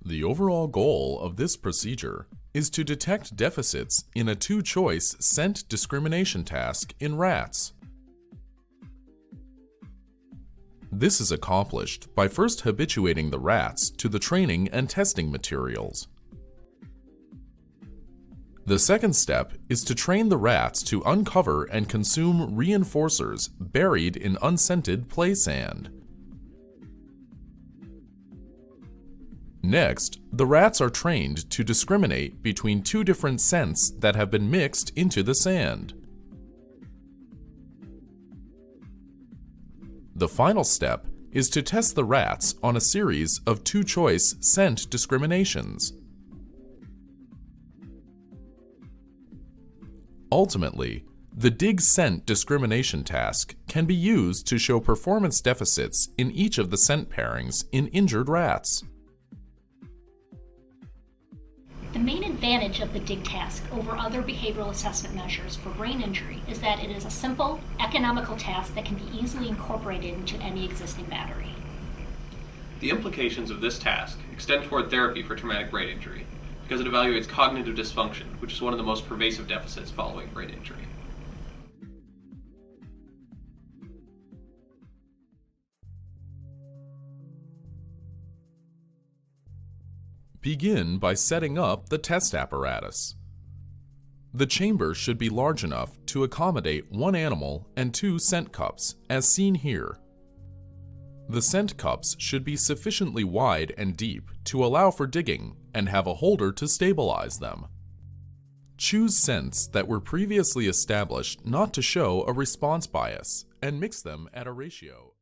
The overall goal of this procedure is to detect deficits in a two-choice scent discrimination task in rats. This is accomplished by first habituating the rats to the training and testing materials. The second step is to train the rats to uncover and consume reinforcers buried in unscented play sand. Next, the rats are trained to discriminate between two different scents that have been mixed into the sand. The final step is to test the rats on a series of two-choice scent discriminations. Ultimately, the dig scent discrimination task can be used to show performance deficits in each of the scent pairings in injured rats. The main advantage of the dig task over other behavioral assessment measures for brain injury is that it is a simple, economical task that can be easily incorporated into any existing battery. The implications of this task extend toward therapy for traumatic brain injury because it evaluates cognitive dysfunction, which is one of the most pervasive deficits following brain injury. Begin by setting up the test apparatus. The chamber should be large enough to accommodate one animal and two scent cups, as seen here. The scent cups should be sufficiently wide and deep to allow for digging and have a holder to stabilize them. Choose scents that were previously established not to show a response bias and mix them at a ratio